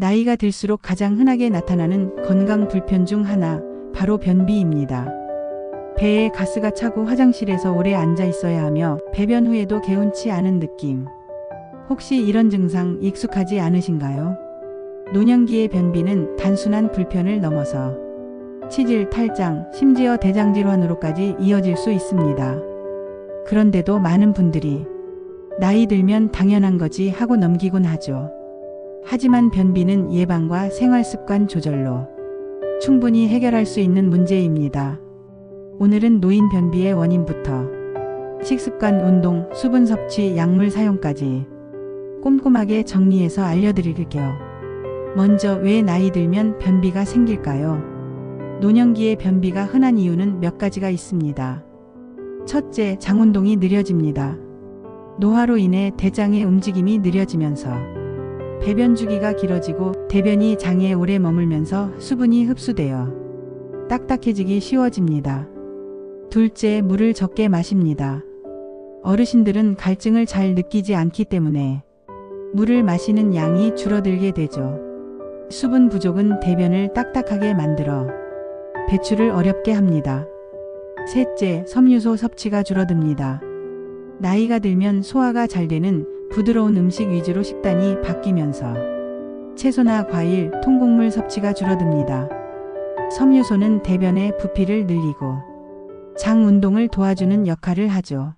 나이가 들수록 가장 흔하게 나타나는 건강 불편 중 하나, 바로 변비입니다. 배에 가스가 차고 화장실에서 오래 앉아 있어야 하며 배변 후에도 개운치 않은 느낌. 혹시 이런 증상 익숙하지 않으신가요? 노년기의 변비는 단순한 불편을 넘어서 치질, 탈장, 심지어 대장질환으로까지 이어질 수 있습니다. 그런데도 많은 분들이 나이 들면 당연한 거지 하고 넘기곤 하죠. 하지만 변비는 예방과 생활습관 조절로 충분히 해결할 수 있는 문제입니다. 오늘은 노인 변비의 원인부터 식습관, 운동, 수분 섭취, 약물 사용까지 꼼꼼하게 정리해서 알려드릴게요. 먼저 왜 나이 들면 변비가 생길까요? 노년기에 변비가 흔한 이유는 몇 가지가 있습니다. 첫째, 장운동이 느려집니다. 노화로 인해 대장의 움직임이 느려지면서 배변 주기가 길어지고 대변이 장에 오래 머물면서 수분이 흡수되어 딱딱해지기 쉬워집니다. 둘째, 물을 적게 마십니다. 어르신들은 갈증을 잘 느끼지 않기 때문에 물을 마시는 양이 줄어들게 되죠. 수분 부족은 대변을 딱딱하게 만들어 배출을 어렵게 합니다. 셋째, 섬유소 섭취가 줄어듭니다. 나이가 들면 소화가 잘 되는 부드러운 음식 위주로 식단이 바뀌면서 채소나 과일, 통곡물 섭취가 줄어듭니다. 섬유소는 대변의 부피를 늘리고 장 운동을 도와주는 역할을 하죠.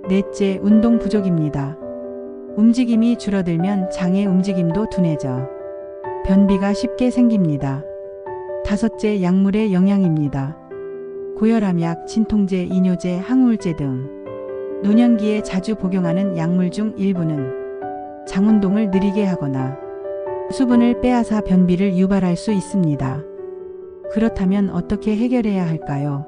넷째, 운동 부족입니다. 움직임이 줄어들면 장의 움직임도 둔해져 변비가 쉽게 생깁니다. 다섯째, 약물의 영향입니다. 고혈압약, 진통제, 이뇨제, 항우울제 등 노년기에 자주 복용하는 약물 중 일부는 장 운동을 느리게 하거나 수분을 빼앗아 변비를 유발할 수 있습니다. 그렇다면 어떻게 해결해야 할까요?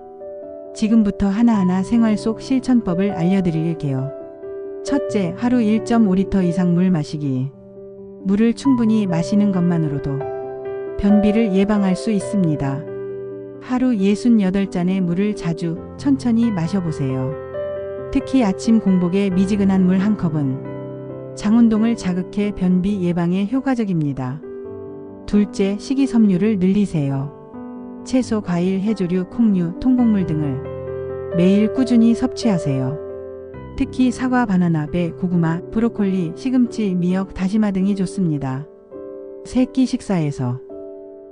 지금부터 하나하나 생활 속 실천법을 알려드릴게요. 첫째, 하루 1.5리터 이상 물 마시기. 물을 충분히 마시는 것만으로도 변비를 예방할 수 있습니다. 하루 68잔의 물을 자주, 천천히 마셔보세요. 특히 아침 공복에 미지근한 물 한 컵은 장운동을 자극해 변비 예방에 효과적입니다. 둘째, 식이섬유를 늘리세요. 채소, 과일, 해조류, 콩류, 통곡물 등을 매일 꾸준히 섭취하세요. 특히 사과, 바나나, 배, 고구마, 브로콜리, 시금치, 미역, 다시마 등이 좋습니다. 세 끼 식사에서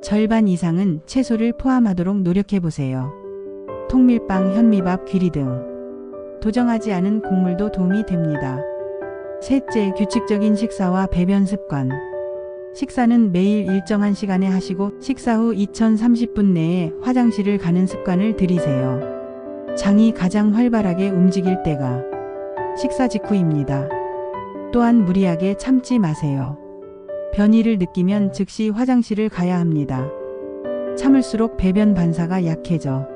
절반 이상은 채소를 포함하도록 노력해보세요. 통밀빵, 현미밥, 귀리 등 도정하지 않은 곡물도 도움이 됩니다. 셋째, 규칙적인 식사와 배변 습관. 식사는 매일 일정한 시간에 하시고 식사 후 2030분 내에 화장실을 가는 습관을 들이세요. 장이 가장 활발하게 움직일 때가 식사 직후입니다. 또한 무리하게 참지 마세요. 변이를 느끼면 즉시 화장실을 가야 합니다. 참을수록 배변 반사가 약해져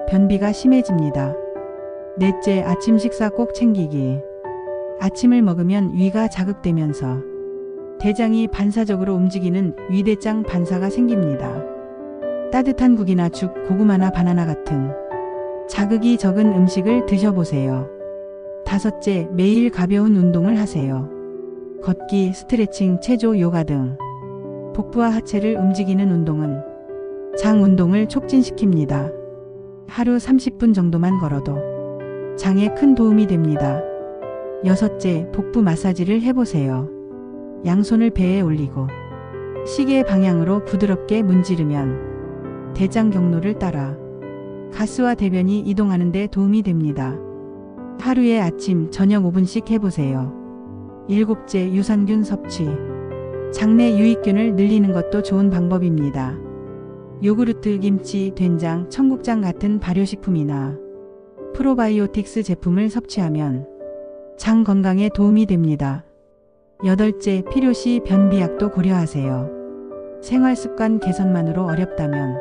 변비가 심해집니다. 넷째, 아침 식사 꼭 챙기기. 아침을 먹으면 위가 자극되면서 대장이 반사적으로 움직이는 위대장 반사가 생깁니다. 따뜻한 국이나 죽, 고구마나 바나나 같은 자극이 적은 음식을 드셔보세요. 다섯째, 매일 가벼운 운동을 하세요. 걷기, 스트레칭, 체조, 요가 등 복부와 하체를 움직이는 운동은 장 운동을 촉진시킵니다. 하루 30분 정도만 걸어도 장에 큰 도움이 됩니다. 여섯째, 복부 마사지를 해보세요. 양손을 배에 올리고 시계 방향으로 부드럽게 문지르면 대장 경로를 따라 가스와 대변이 이동하는 데 도움이 됩니다. 하루에 아침, 저녁 5분씩 해보세요. 일곱째, 유산균 섭취. 장내 유익균을 늘리는 것도 좋은 방법입니다. 요구르트, 김치, 된장, 청국장 같은 발효식품이나 프로바이오틱스 제품을 섭취하면 장 건강에 도움이 됩니다. 여덟째, 필요시 변비약도 고려하세요. 생활습관 개선만으로 어렵다면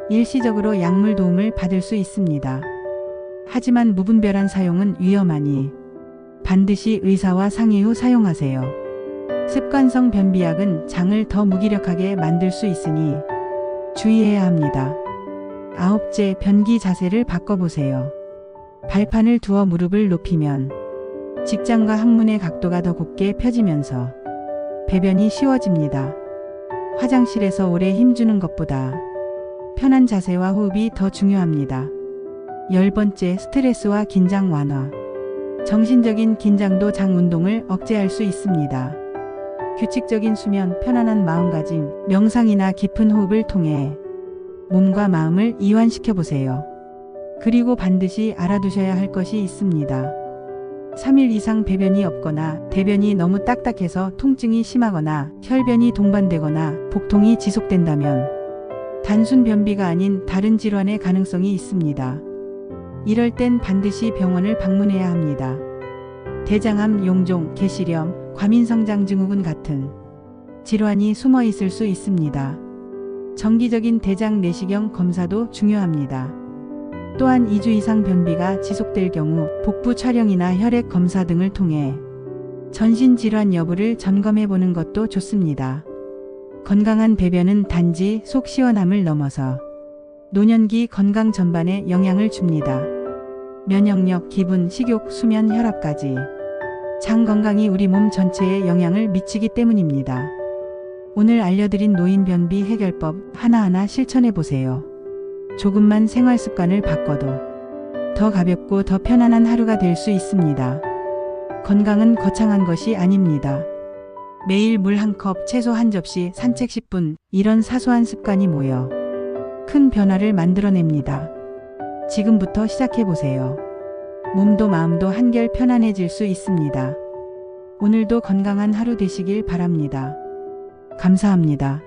일시적으로 약물 도움을 받을 수 있습니다. 하지만 무분별한 사용은 위험하니 반드시 의사와 상의 후 사용하세요. 습관성 변비약은 장을 더 무기력하게 만들 수 있으니 주의해야 합니다. 아홉째, 변기 자세를 바꿔보세요. 발판을 두어 무릎을 높이면 직장과 항문의 각도가 더 곱게 펴지면서 배변이 쉬워집니다. 화장실에서 오래 힘주는 것보다 편한 자세와 호흡이 더 중요합니다. 10번째, 스트레스와 긴장 완화. 정신적인 긴장도 장 운동을 억제할 수 있습니다. 규칙적인 수면, 편안한 마음가짐, 명상이나 깊은 호흡을 통해 몸과 마음을 이완시켜 보세요. 그리고 반드시 알아두셔야 할 것이 있습니다. 3일 이상 배변이 없거나 대변이 너무 딱딱해서 통증이 심하거나 혈변이 동반되거나 복통이 지속된다면 단순 변비가 아닌 다른 질환의 가능성이 있습니다. 이럴 땐 반드시 병원을 방문해야 합니다. 대장암, 용종, 개시염, 과민성장증후군 같은 질환이 숨어 있을 수 있습니다. 정기적인 대장 내시경 검사도 중요합니다. 또한 2주 이상 변비가 지속될 경우 복부 촬영이나 혈액 검사 등을 통해 전신 질환 여부를 점검해 보는 것도 좋습니다. 건강한 배변은 단지 속 시원함을 넘어서 노년기 건강 전반에 영향을 줍니다. 면역력, 기분, 식욕, 수면, 혈압까지 장 건강이 우리 몸 전체에 영향을 미치기 때문입니다. 오늘 알려드린 노인 변비 해결법 하나하나 실천해 보세요. 조금만 생활 습관을 바꿔도 더 가볍고 더 편안한 하루가 될 수 있습니다. 건강은 거창한 것이 아닙니다. 매일 물 한 컵, 채소 한 접시, 산책 10분, 이런 사소한 습관이 모여 큰 변화를 만들어냅니다. 지금부터 시작해 보세요. 몸도 마음도 한결 편안해질 수 있습니다. 오늘도 건강한 하루 되시길 바랍니다. 감사합니다.